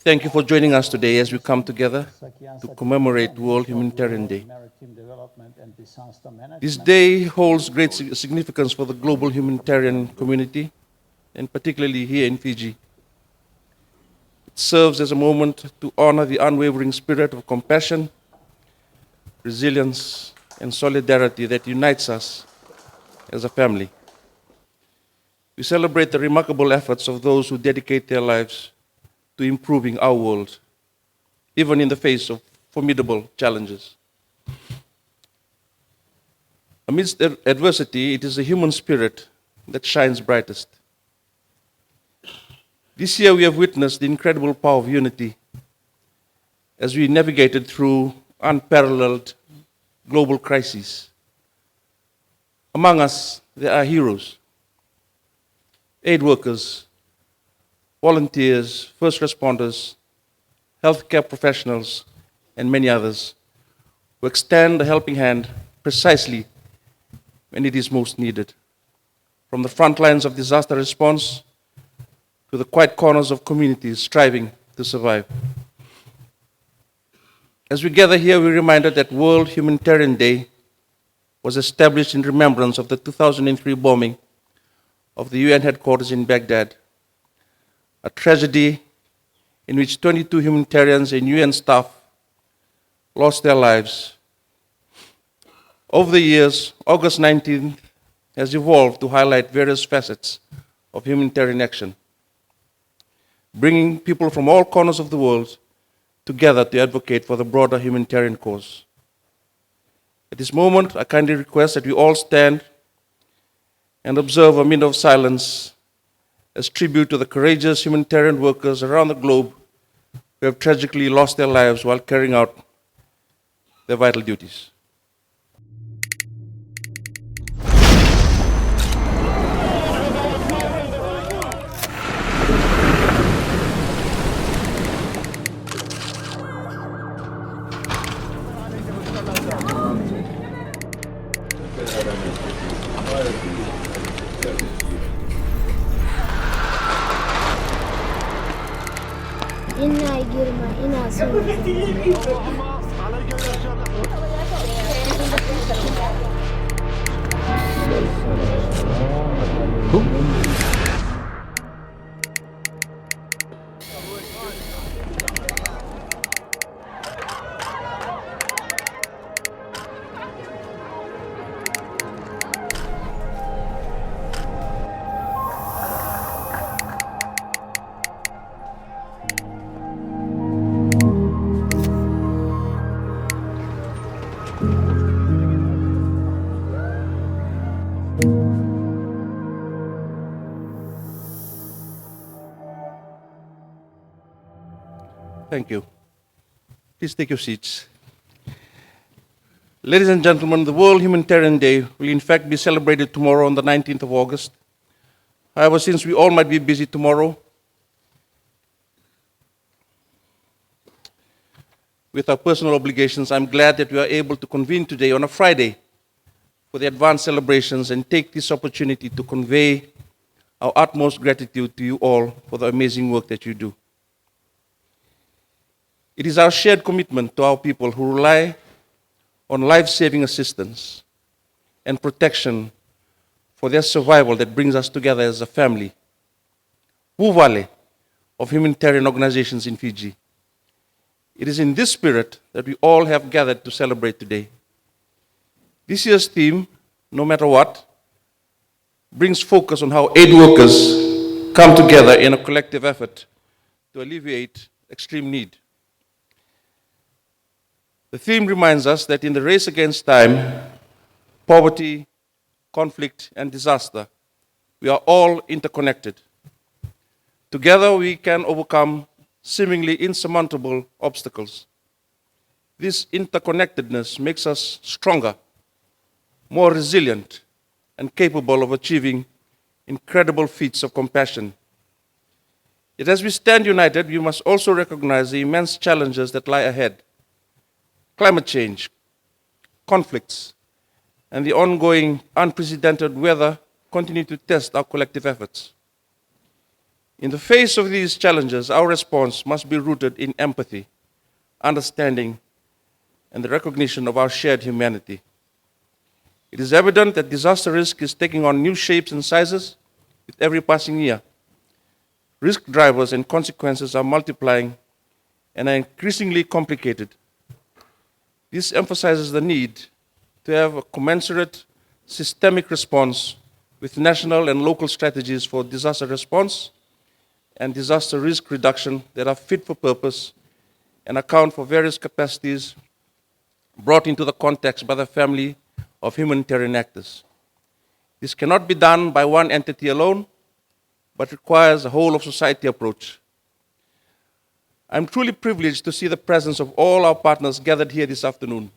Thank you for joining us today as we come together to Sakiasi commemorate Ditoka World officiates Humanitarian Day. Maritime Development and Disaster This Management. day holds great significance for the global humanitarian community, and particularly here in Fiji. It serves as a moment to honor the unwavering spirit of compassion, resilience, and solidarity that unites us as a family. We celebrate the remarkable efforts of those who dedicate their lives to improving our world, even in the face of formidable challenges. Amidst adversity, it is the human spirit that shines brightest. This year we have witnessed the incredible power of unity as we navigated through unparalleled global crises. Among us, there are heroes, aid workers, volunteers, first responders, healthcare professionals, and many others who extend a helping hand precisely when it is most needed. From the front lines of disaster response to the quiet corners of communities striving to survive. As we gather here, we're reminded that World Humanitarian Day was established in remembrance of the 2003 bombing of the UN headquarters in Baghdad, a tragedy in which 22 humanitarians and UN staff lost their lives. Over the years, August 19th has evolved to highlight various facets of humanitarian action, bringing people from all corners of the world together to advocate for the broader humanitarian cause. At this moment, I kindly request that we all stand and observe a minute of silence as tribute to the courageous humanitarian workers around the globe who have tragically lost their lives while carrying out their vital duties. Ina girma ina son Thank you. Please take your seats. Ladies and gentlemen, the World Humanitarian Day will in fact be celebrated tomorrow on the 19th of August. However, since we all might be busy tomorrow with our personal obligations, I'm glad that we are able to convene today on a Friday for the advanced celebrations and take this opportunity to convey our utmost gratitude to you all for the amazing work that you do. It is our shared commitment to our people who rely on life-saving assistance and protection for their survival that brings us together as a family. Vuvale of humanitarian organizations in Fiji. It is in this spirit that we all have gathered to celebrate today. This year's theme, no matter what, brings focus on how aid workers come together in a collective effort to alleviate extreme need. The theme reminds us that in the race against time, poverty, conflict, and disaster, we are all interconnected. Together we can overcome seemingly insurmountable obstacles. This interconnectedness makes us stronger, more resilient, and capable of achieving incredible feats of compassion. Yet as we stand united, we must also recognize the immense challenges that lie ahead. Climate change, conflicts, and the ongoing unprecedented weather continue to test our collective efforts. In the face of these challenges, our response must be rooted in empathy, understanding, and the recognition of our shared humanity. It is evident that disaster risk is taking on new shapes and sizes with every passing year. Risk drivers and consequences are multiplying and are increasingly complicated. This emphasizes the need to have a commensurate systemic response with national and local strategies for disaster response and disaster risk reduction that are fit for purpose and account for various capacities brought into the context by the family of humanitarian actors. This cannot be done by one entity alone, but requires a whole of society approach. I'm truly privileged to see the presence of all our partners gathered here this afternoon.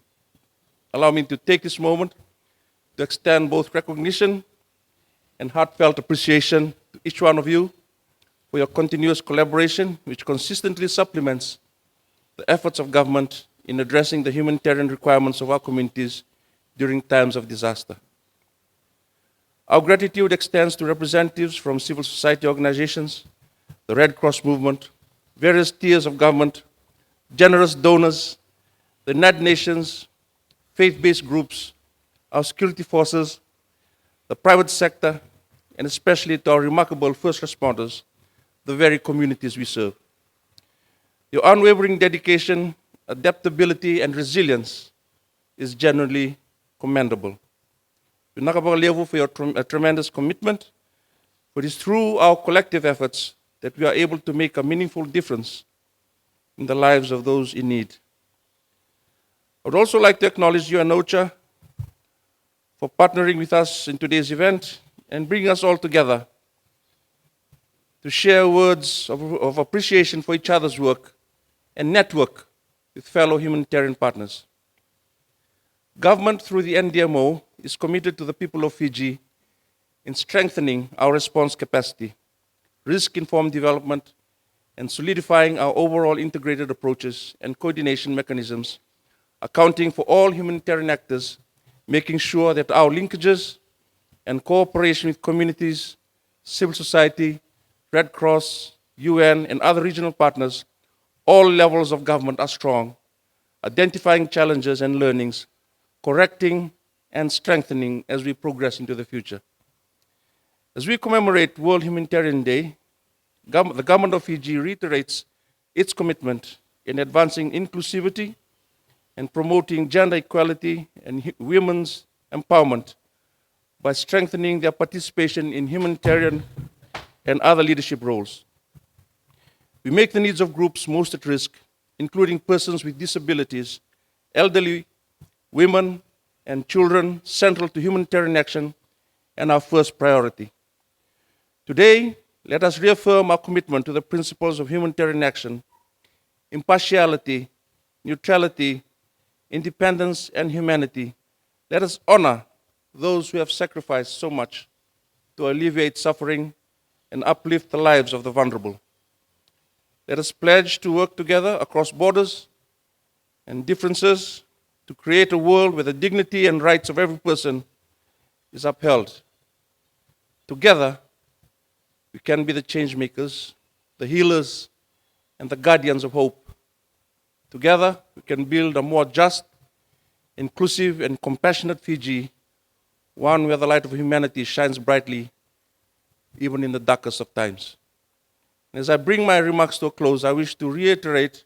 Allow me to take this moment to extend both recognition and heartfelt appreciation to each one of you for your continuous collaboration, which consistently supplements the efforts of government in addressing the humanitarian requirements of our communities during times of disaster. Our gratitude extends to representatives from civil society organizations, the Red Cross movement, various tiers of government, generous donors, the United Nations, faith-based groups, our security forces, the private sector, and especially to our remarkable first responders, the very communities we serve. Your unwavering dedication, adaptability, and resilience is genuinely commendable. We thank for your tremendous commitment, for it is through our collective efforts that we are able to make a meaningful difference in the lives of those in need. I would also like to acknowledge you and OCHA for partnering with us in today's event and bringing us all together to share words of appreciation for each other's work and network with fellow humanitarian partners. Government, through the NDMO, is committed to the people of Fiji in strengthening our response capacity, risk-informed development, and solidifying our overall integrated approaches and coordination mechanisms, accounting for all humanitarian actors, making sure that our linkages and cooperation with communities, civil society, Red Cross, UN, and other regional partners, all levels of government are strong, identifying challenges and learnings, correcting and strengthening as we progress into the future. As we commemorate World Humanitarian Day, the government of Fiji reiterates its commitment in advancing inclusivity and promoting gender equality and women's empowerment by strengthening their participation in humanitarian and other leadership roles. We make the needs of groups most at risk, including persons with disabilities, elderly, women, and children, central to humanitarian action and our first priority. Today, let us reaffirm our commitment to the principles of humanitarian action, impartiality, neutrality, independence, and humanity. Let us honor those who have sacrificed so much to alleviate suffering and uplift the lives of the vulnerable. Let us pledge to work together across borders and differences to create a world where the dignity and rights of every person is upheld. Together, we can be the change makers, the healers, and the guardians of hope. Together, we can build a more just, inclusive, and compassionate Fiji, one where the light of humanity shines brightly, even in the darkest of times. As I bring my remarks to a close, I wish to reiterate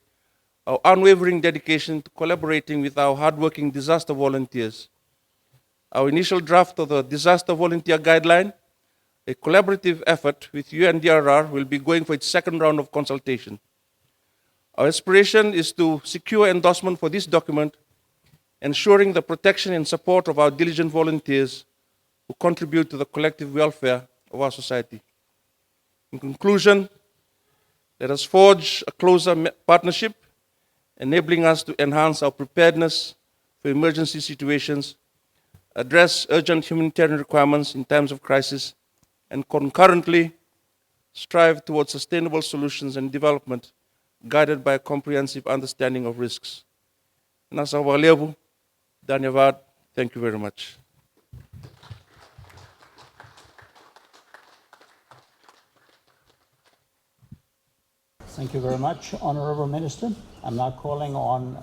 our unwavering dedication to collaborating with our hardworking disaster volunteers. Our initial draft of the Disaster Volunteer Guideline, a collaborative effort with UNDRR, will be going for its second round of consultation. Our aspiration is to secure endorsement for this document, ensuring the protection and support of our diligent volunteers who contribute to the collective welfare of our society. In conclusion, let us forge a closer partnership, enabling us to enhance our preparedness for emergency situations, address urgent humanitarian requirements in times of crisis, and concurrently strive towards sustainable solutions and development guided by a comprehensive understanding of risks. Nasa walevu, Dhanyavad, thank you very much. Thank you very much, Honorable Minister. I'm now calling on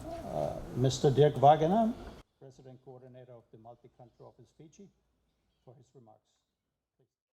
Mr. Dirk Wagener, President Coordinator of the Multi-Country Office Fiji, for his remarks.